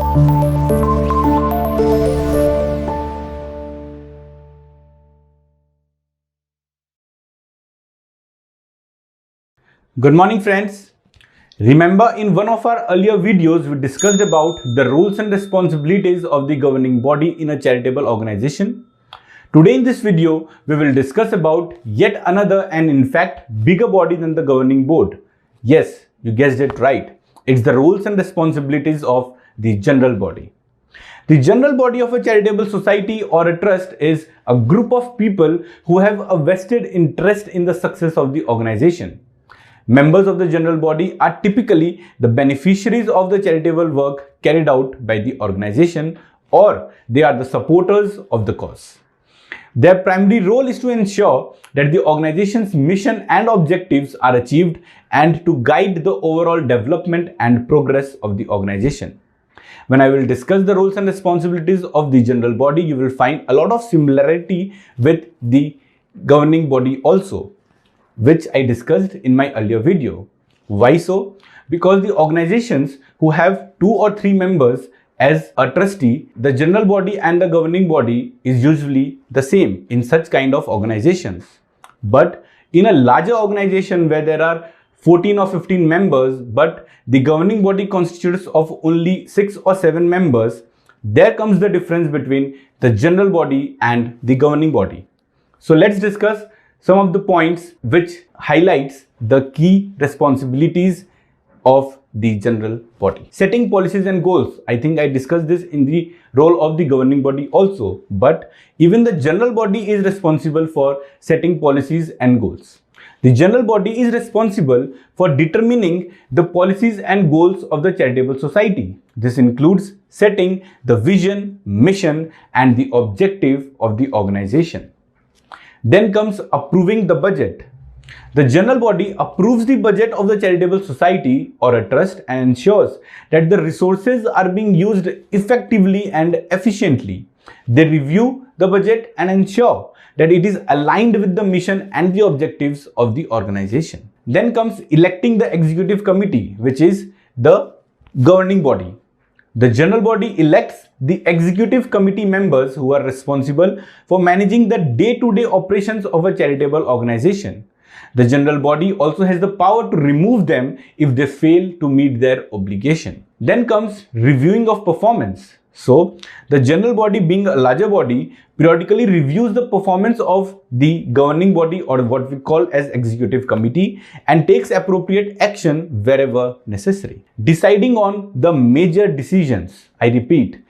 Good morning, friends. Remember, in one of our earlier videos, we discussed about the roles and responsibilities of the governing body in a charitable organization. Today in this video, we will discuss about yet another and in fact bigger body than the governing board. Yes, you guessed it right. It's the roles and responsibilities of the general body. The general body of a charitable society or a trust is a group of people who have a vested interest in the success of the organization. Members of the general body are typically the beneficiaries of the charitable work carried out by the organization, or they are the supporters of the cause. Their primary role is to ensure that the organization's mission and objectives are achieved and to guide the overall development and progress of the organization. When I will discuss the roles and responsibilities of the general body, you will find a lot of similarity with the governing body also, which I discussed in my earlier video. Why so? Because the organizations who have 2 or 3 members as a trustee, the general body and the governing body is usually the same in such kind of organizations. But in a larger organization where there are 14 or 15 members, but the governing body constitutes of only 6 or 7 members, there comes the difference between the general body and the governing body. So let's discuss some of the points which highlights the key responsibilities of the general body. Setting policies and goals. I think I discussed this in the role of the governing body also, but even the general body is responsible for setting policies and goals. The general body is responsible for determining the policies and goals of the charitable society. This includes setting the vision, mission, and the objective of the organization. Then comes approving the budget. The general body approves the budget of the charitable society or a trust and ensures that the resources are being used effectively and efficiently. They review the budget and ensure that it is aligned with the mission and the objectives of the organization. Then comes electing the executive committee, which is the governing body. The general body elects the executive committee members who are responsible for managing the day-to-day operations of a charitable organization. The general body also has the power to remove them if they fail to meet their obligation. Then comes reviewing of performance. So, the general body, being a larger body, periodically reviews the performance of the governing body or what we call as executive committee and takes appropriate action wherever necessary. Deciding on the major decisions. I repeat,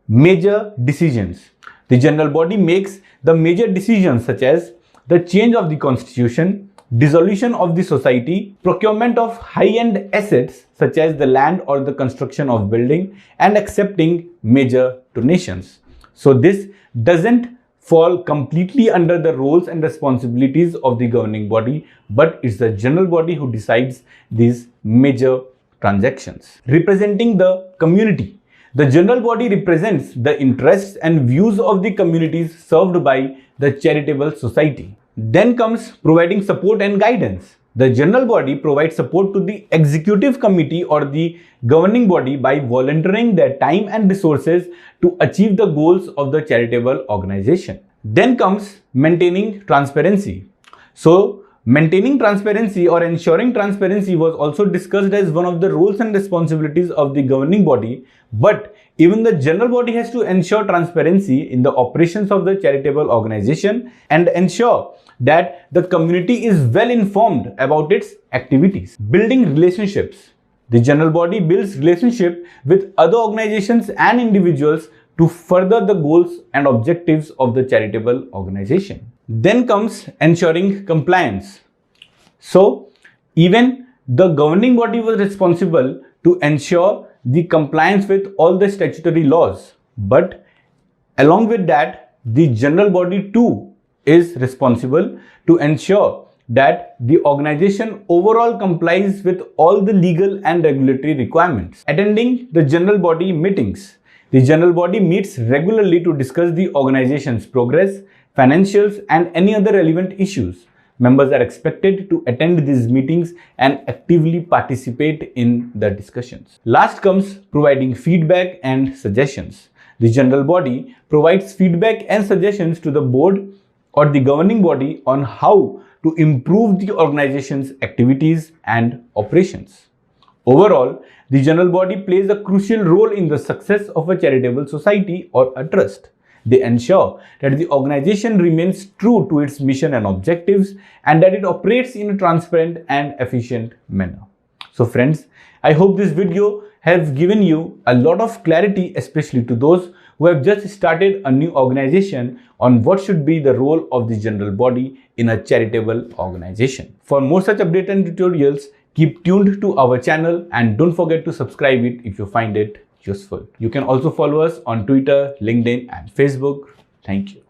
major decisions. The general body makes the major decisions such as the change of the constitution, dissolution of the society, procurement of high-end assets such as the land or the construction of building, and accepting major donations. So this doesn't fall completely under the roles and responsibilities of the governing body, but it's the general body who decides these major transactions. Representing the community. The general body represents the interests and views of the communities served by the charitable society. Then comes providing support and guidance. The general body provides support to the executive committee or the governing body by volunteering their time and resources to achieve the goals of the charitable organization. Then comes maintaining transparency. So, maintaining transparency or ensuring transparency was also discussed as one of the roles and responsibilities of the governing body, but even the general body has to ensure transparency in the operations of the charitable organization and ensure that the community is well informed about its activities. Building relationships. The general body builds relationship with other organizations and individuals to further the goals and objectives of the charitable organization. Then comes ensuring compliance. So, even the governing body was responsible to ensure the compliance with all the statutory laws. But along with that, the general body too is responsible to ensure that the organization overall complies with all the legal and regulatory requirements. Attending the general body meetings. The general body meets regularly to discuss the organization's progress, financials, and any other relevant issues. Members are expected to attend these meetings and actively participate in the discussions. Last comes providing feedback and suggestions. The general body provides feedback and suggestions to the board or the governing body on how to improve the organization's activities and operations. Overall, the general body plays a crucial role in the success of a charitable society or a trust. They ensure that the organization remains true to its mission and objectives and that it operates in a transparent and efficient manner. So friends, I hope this video has given you a lot of clarity, especially to those who have just started a new organization, on what should be the role of the general body in a charitable organization. For more such updates and tutorials, keep tuned to our channel and don't forget to subscribe it if you find it useful. You can also follow us on Twitter, LinkedIn and Facebook. Thank you.